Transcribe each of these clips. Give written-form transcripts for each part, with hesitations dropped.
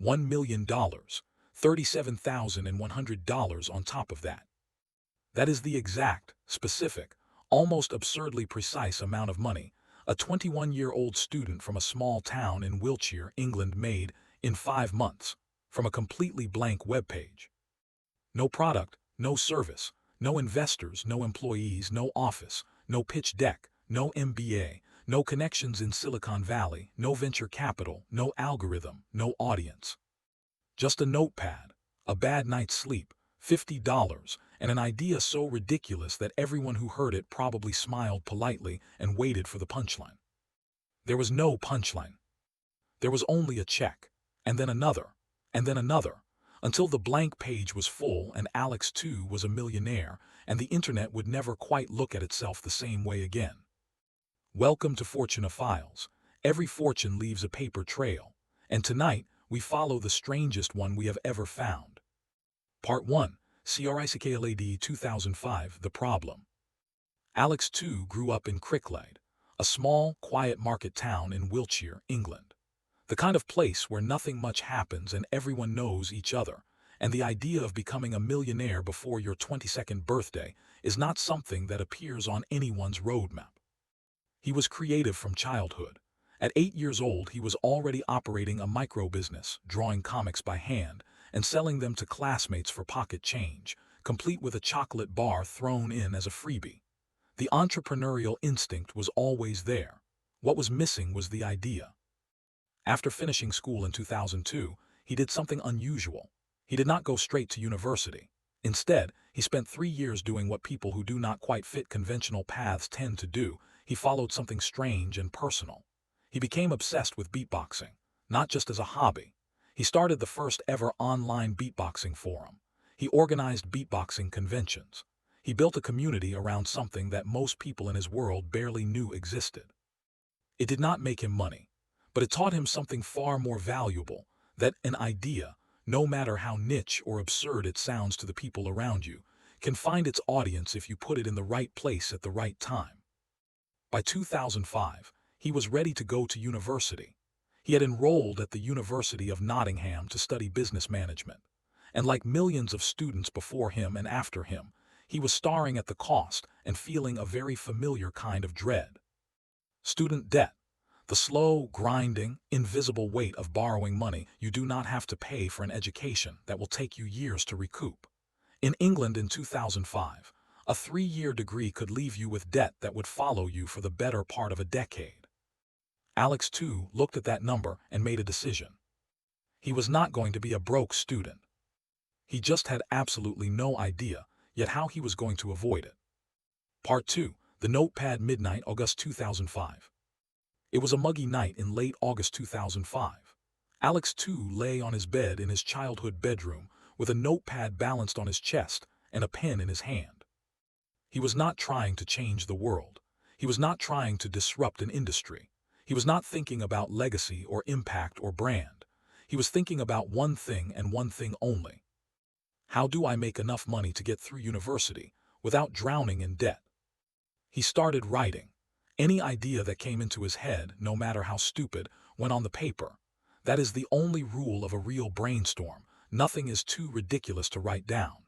$1 million, $37,100 on top of that. That is the exact, specific, almost absurdly precise amount of money a 21-year-old student from a small town in Wiltshire, England made in 5 months from a completely blank webpage. No product, no service, no investors, no employees, no office, no pitch deck, no MBA, no connections in Silicon Valley, no venture capital, no algorithm, no audience. Just a notepad, a bad night's sleep, $50, and an idea so ridiculous that everyone who heard it probably smiled politely and waited for the punchline. There was no punchline. There was only a check, and then another, until the blank page was full and Alex too was a millionaire, and the internet would never quite look at itself the same way again. Welcome to Fortuna Files. Every fortune leaves a paper trail, and tonight we follow the strangest one we have ever found. Part 1, CRICKLAD 2005, The Problem. Alex too grew up in Cricklade, a small, quiet market town in Wiltshire, England. The kind of place where nothing much happens and everyone knows each other, and the idea of becoming a millionaire before your 22nd birthday is not something that appears on anyone's roadmap. He was creative from childhood. At 8 years old, he was already operating a micro-business, drawing comics by hand, and selling them to classmates for pocket change, complete with a chocolate bar thrown in as a freebie. The entrepreneurial instinct was always there. What was missing was the idea. After finishing school in 2002, he did something unusual. He did not go straight to university. Instead, he spent 3 years doing what people who do not quite fit conventional paths tend to do. He followed something strange and personal. He became obsessed with beatboxing, not just as a hobby. He started the first ever online beatboxing forum. He organized beatboxing conventions. He built a community around something that most people in his world barely knew existed. It did not make him money, but it taught him something far more valuable, that an idea, no matter how niche or absurd it sounds to the people around you, can find its audience if you put it in the right place at the right time. By 2005, he was ready to go to university. He had enrolled at the University of Nottingham to study business management, and like millions of students before him and after him, he was staring at the cost and feeling a very familiar kind of dread. Student debt. The slow, grinding, invisible weight of borrowing money you do not have to pay for an education that will take you years to recoup. In England in 2005, a 3-year degree could leave you with debt that would follow you for the better part of a decade. Alex too looked at that number and made a decision. He was not going to be a broke student. He just had absolutely no idea yet how he was going to avoid it. Part 2, The Notepad. Midnight, August 2005. It was a muggy night in late August 2005. Alex too lay on his bed in his childhood bedroom with a notepad balanced on his chest and a pen in his hand. He was not trying to change the world. He was not trying to disrupt an industry. He was not thinking about legacy or impact or brand. He was thinking about one thing and one thing only. How do I make enough money to get through university without drowning in debt? He started writing. Any idea that came into his head, no matter how stupid, went on the paper. That is the only rule of a real brainstorm. Nothing is too ridiculous to write down.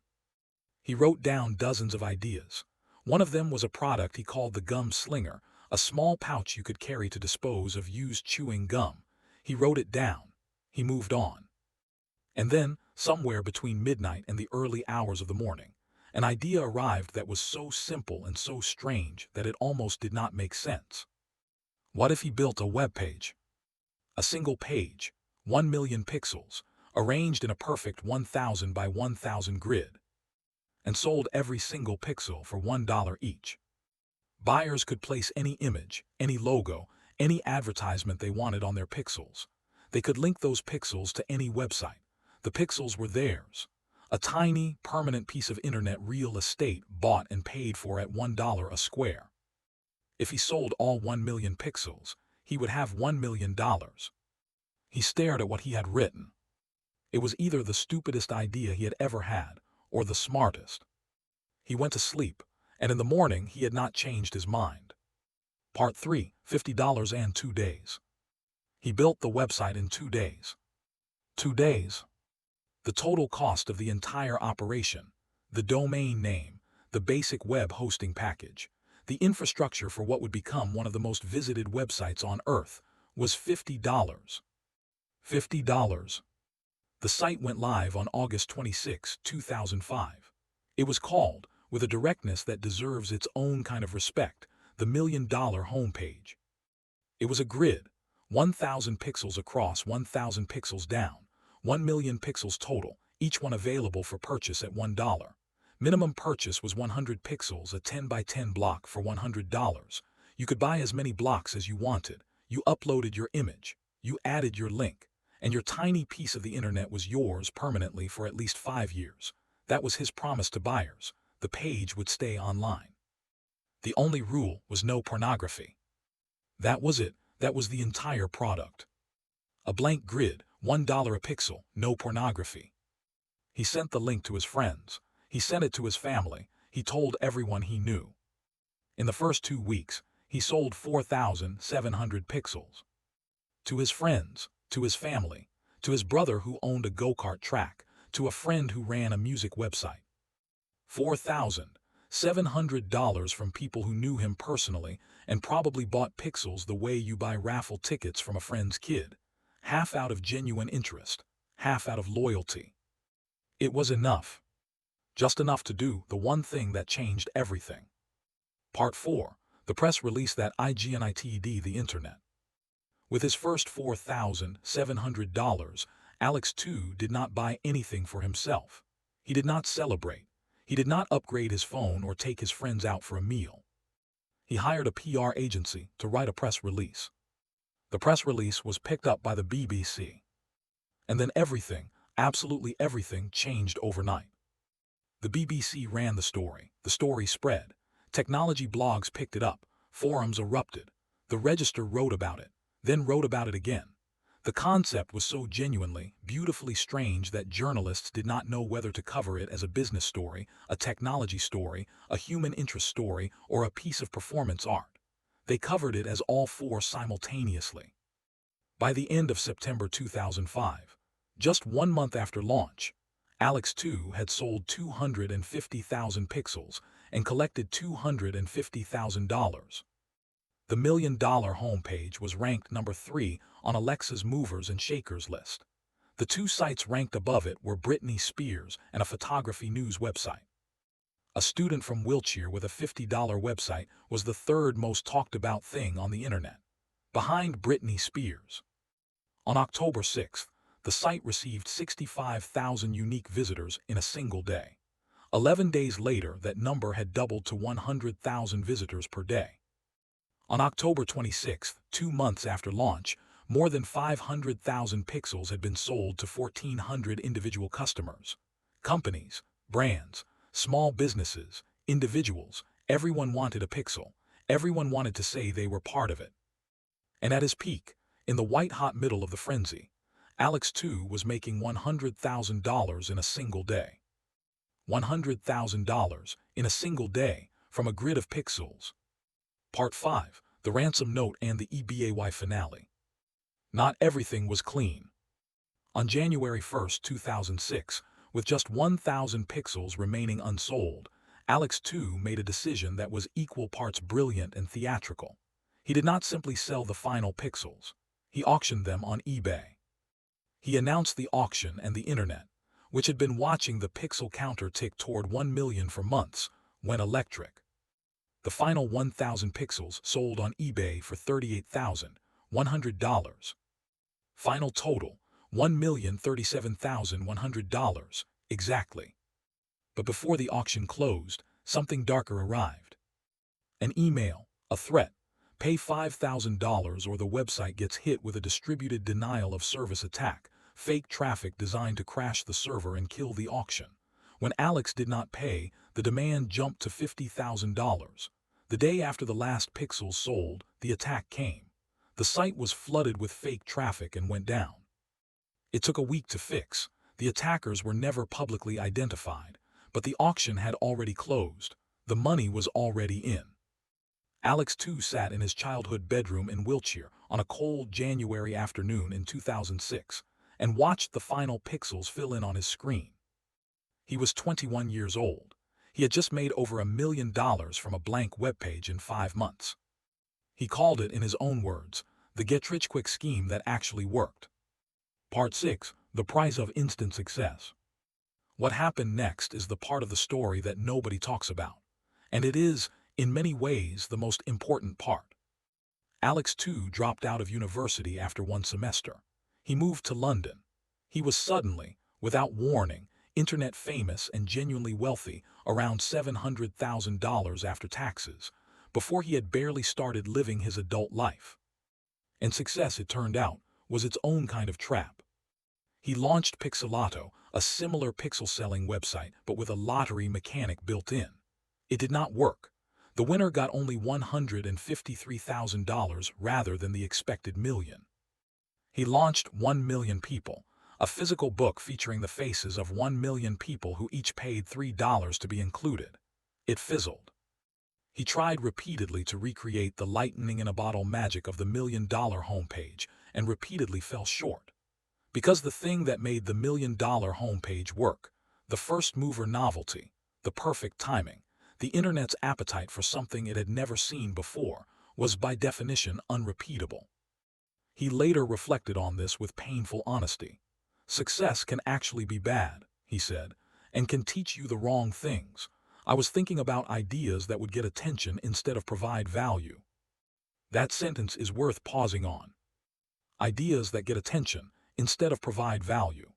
He wrote down dozens of ideas. One of them was a product he called the gum slinger, a small pouch you could carry to dispose of used chewing gum. He wrote it down. He moved on. And then, somewhere between midnight and the early hours of the morning, an idea arrived that was so simple and so strange that it almost did not make sense. What if he built a web page? A single page, 1 million pixels, arranged in a perfect 1000 by 1000 grid, and sold every single pixel for $1 each. Buyers could place any image, any logo, any advertisement they wanted on their pixels. They could link those pixels to any website. The pixels were theirs. A tiny, permanent piece of internet real estate bought and paid for at $1 a square. If he sold all 1 million pixels, he would have $1 million. He stared at what he had written. It was either the stupidest idea he had ever had, or the smartest. He went to sleep, and in the morning he had not changed his mind. Part 3, $50 and 2 days. He built the website in 2 days. 2 days. The total cost of the entire operation, the domain name, the basic web hosting package, the infrastructure for what would become one of the most visited websites on Earth, was $50. $50. The site went live on August 26, 2005. It was called, with a directness that deserves its own kind of respect, the $1 million homepage. It was a grid, 1,000 pixels across, 1,000 pixels down, 1 million pixels total, each one available for purchase at $1. Minimum purchase was 100 pixels, a 10 by 10 block for $100. You could buy as many blocks as you wanted. You uploaded your image. You added your link. And your tiny piece of the internet was yours permanently for at least 5 years. That was his promise to buyers. The page would stay online. The only rule was no pornography. That was it. That was the entire product. A blank grid, $1 a pixel, no pornography. He sent the link to his friends. He sent it to his family. He told everyone he knew. In the first 2 weeks, he sold 4,700 pixels. To his friends, to his family, to his brother who owned a go-kart track, to a friend who ran a music website. $4,700 from people who knew him personally and probably bought pixels the way you buy raffle tickets from a friend's kid, half out of genuine interest, half out of loyalty. It was enough. Just enough to do the one thing that changed everything. Part 4. The press release that ignitd the internet. With his first $4,700, Alex too did not buy anything for himself. He did not celebrate. He did not upgrade his phone or take his friends out for a meal. He hired a PR agency to write a press release. The press release was picked up by the BBC. And then everything, absolutely everything, changed overnight. The BBC ran the story spread. Technology blogs picked it up, forums erupted. The Register wrote about it, then wrote about it again. The concept was so genuinely, beautifully strange that journalists did not know whether to cover it as a business story, a technology story, a human interest story, or a piece of performance art. They covered it as all four simultaneously. By the end of September 2005, just 1 month after launch, Alex 2 had sold 250,000 pixels and collected $250,000. The $1 million homepage was ranked number 3 on Alexa's movers and shakers list. The 2 sites ranked above it were Britney Spears and a photography news website. A student from Wiltshire with a $50 website was the 3rd most talked about thing on the internet, behind Britney Spears. On October 6th, the site received 65,000 unique visitors in a single day. 11 days later, that number had doubled to 100,000 visitors per day. On October 26th, 2 months after launch, more than 500,000 pixels had been sold to 1,400 individual customers. Companies, brands, small businesses, individuals, everyone wanted a pixel. Everyone wanted to say they were part of it. And at his peak, in the white-hot middle of the frenzy, Alex 2 was making $100,000 in a single day. $100,000 in a single day from a grid of pixels. Part 5, the ransom note and the EBAY finale. Not everything was clean. On January 1, 2006, with just 1,000 pixels remaining unsold, Alex 2 made a decision that was equal parts brilliant and theatrical. He did not simply sell the final pixels. He auctioned them on eBay. He announced the auction, and the internet, which had been watching the pixel counter tick toward 1 million for months, went electric. The final 1,000 pixels sold on eBay for $38,100. Final total, $1,037,100, exactly. But before the auction closed, something darker arrived. An email, a threat. Pay $5,000 or the website gets hit with a distributed denial of service attack, fake traffic designed to crash the server and kill the auction. When Alex did not pay, the demand jumped to $50,000. The day after the last pixels sold, the attack came. The site was flooded with fake traffic and went down. It took a week to fix. The attackers were never publicly identified, but the auction had already closed. The money was already in. Alex 2 sat in his childhood bedroom in Wiltshire on a cold January afternoon in 2006, and watched the final pixels fill in on his screen. He was 21 years old. He had just made over $1 million from a blank webpage in 5 months. He called it, in his own words, the get-rich-quick scheme that actually worked. Part 6. The Price of Instant Success. What happened next is the part of the story that nobody talks about. And it is, in many ways, the most important part. Alex, too, dropped out of university after 1 semester. He moved to London. He was suddenly, without warning, internet famous and genuinely wealthy, around $700,000 after taxes, before he had barely started living his adult life. And success, it turned out, was its own kind of trap. He launched Pixelato, a similar pixel-selling website, but with a lottery mechanic built in. It did not work. The winner got only $153,000 rather than the expected million. He launched 1 Million People, a physical book featuring the faces of 1 million people who each paid $3 to be included. It fizzled. He tried repeatedly to recreate the lightning-in-a-bottle magic of the $1 million homepage and repeatedly fell short. Because the thing that made the $1 million homepage work, the first-mover novelty, the perfect timing, the internet's appetite for something it had never seen before, was by definition unrepeatable. He later reflected on this with painful honesty. Success can actually be bad, he said, and can teach you the wrong things. I was thinking about ideas that would get attention instead of provide value. That sentence is worth pausing on. Ideas that get attention instead of provide value.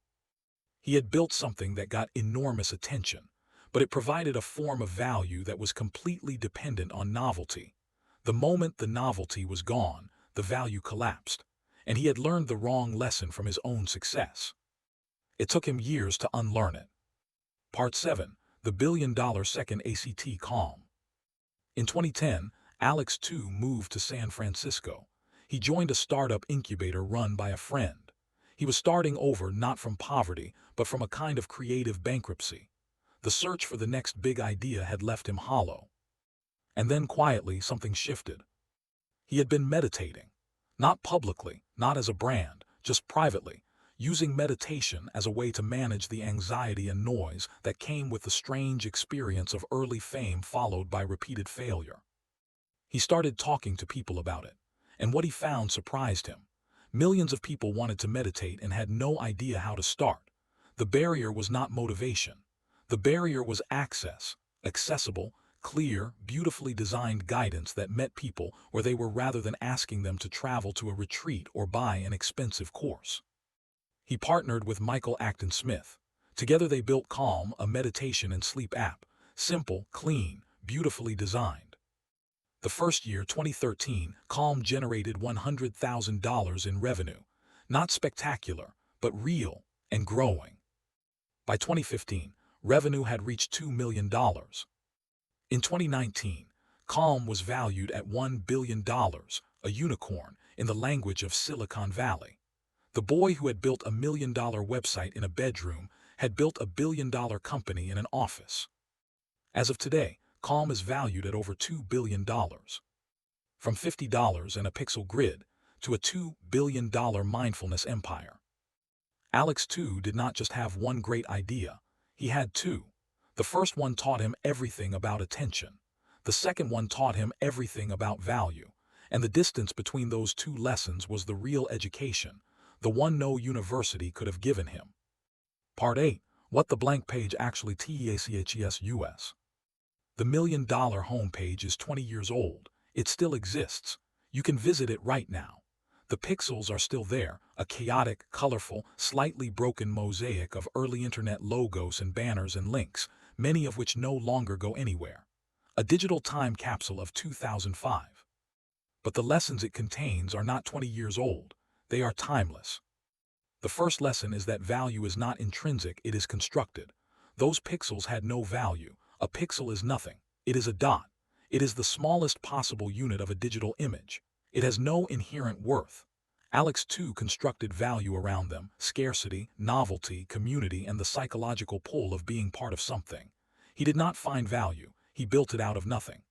He had built something that got enormous attention, but it provided a form of value that was completely dependent on novelty. The moment the novelty was gone, the value collapsed, and he had learned the wrong lesson from his own success. It took him years to unlearn it. Part 7. The billion-dollar second ACT Calm. In 2010, Alex too moved to San Francisco. He joined a startup incubator run by a friend. He was starting over not from poverty, but from a kind of creative bankruptcy. The search for the next big idea had left him hollow. And then quietly something shifted. He had been meditating. Not publicly, not as a brand, just privately, using meditation as a way to manage the anxiety and noise that came with the strange experience of early fame followed by repeated failure. He started talking to people about it, and what he found surprised him. Millions of people wanted to meditate and had no idea how to start. The barrier was not motivation. The barrier was access, accessible, clear, beautifully designed guidance that met people where they were rather than asking them to travel to a retreat or buy an expensive course. He partnered with Michael Acton Smith. Together they built Calm, a meditation and sleep app, simple, clean, beautifully designed. The first year, 2013, Calm generated $100,000 in revenue. Not spectacular, but real and growing. By 2015, revenue had reached $2 million. In 2019, Calm was valued at $1 billion, a unicorn in the language of Silicon Valley. The boy who had built $1 million website in a bedroom had built $1 billion company in an office. As of today, Calm is valued at over $2 billion. From $50 and a pixel grid to a $2 billion mindfulness empire. Alex too did not just have one great idea, he had two. The first one taught him everything about attention. The second one taught him everything about value. And the distance between those two lessons was the real education, the one no university could have given him. Part 8. What the blank page actually teaches. The $1 million homepage is 20 years old. It still exists. You can visit it right now. The pixels are still there, a chaotic, colorful, slightly broken mosaic of early internet logos and banners and links, many of which no longer go anywhere. A digital time capsule of 2005. But the lessons it contains are not 20 years old. They are timeless. The first lesson is that value is not intrinsic, it is constructed. Those pixels had no value. A pixel is nothing. It is a dot. It is the smallest possible unit of a digital image. It has no inherent worth. Alex too constructed value around them, scarcity, novelty, community, and the psychological pull of being part of something. He did not find value, he built it out of nothing.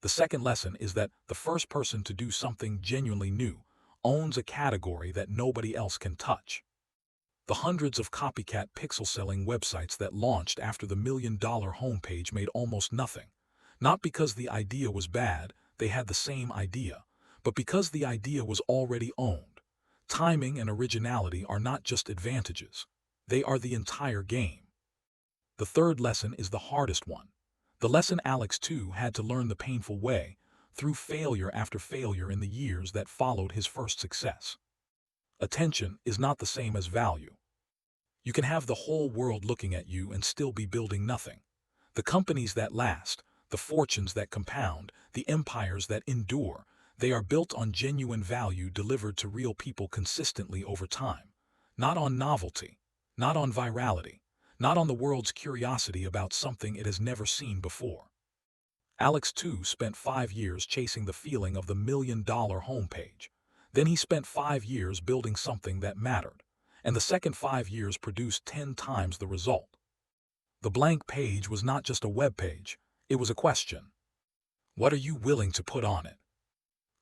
The second lesson is that the first person to do something genuinely new owns a category that nobody else can touch. The hundreds of copycat pixel-selling websites that launched after the million-dollar homepage made almost nothing. Not because the idea was bad, they had the same idea, but because the idea was already owned. Timing and originality are not just advantages. They are the entire game. The third lesson is the hardest one. The lesson Alex too had to learn the painful way, through failure after failure in the years that followed his first success. Attention is not the same as value. You can have the whole world looking at you and still be building nothing. The companies that last, the fortunes that compound, the empires that endure, they are built on genuine value delivered to real people consistently over time. Not on novelty, not on virality, not on the world's curiosity about something it has never seen before. Alex too spent 5 years chasing the feeling of the million-dollar homepage. Then he spent 5 years building something that mattered, and the second 5 years produced 10 times the result. The blank page was not just a web page, it was a question. What are you willing to put on it?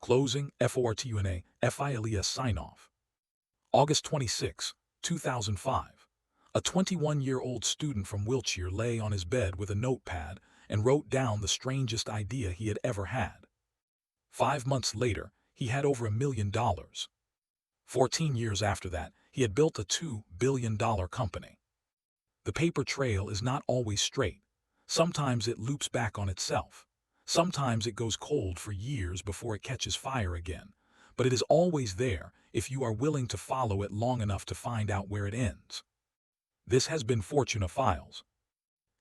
Closing, FORTUNA, FILES sign-off. August 26, 2005. A 21-year-old student from Wiltshire lay on his bed with a notepad and wrote down the strangest idea he had ever had. 5 months later, he had over $1 million. 14 years after that, he had built a $2 billion company. The paper trail is not always straight. Sometimes it loops back on itself. Sometimes it goes cold for years before it catches fire again. But it is always there if you are willing to follow it long enough to find out where it ends. This has been Fortuna Files.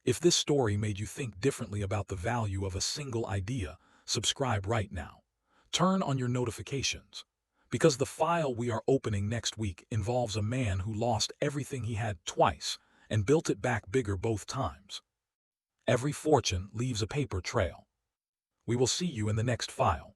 If this story made you think differently about the value of a single idea, subscribe right now. Turn on your notifications. Because the file we are opening next week involves a man who lost everything he had twice and built it back bigger both times. Every fortune leaves a paper trail. We will see you in the next file.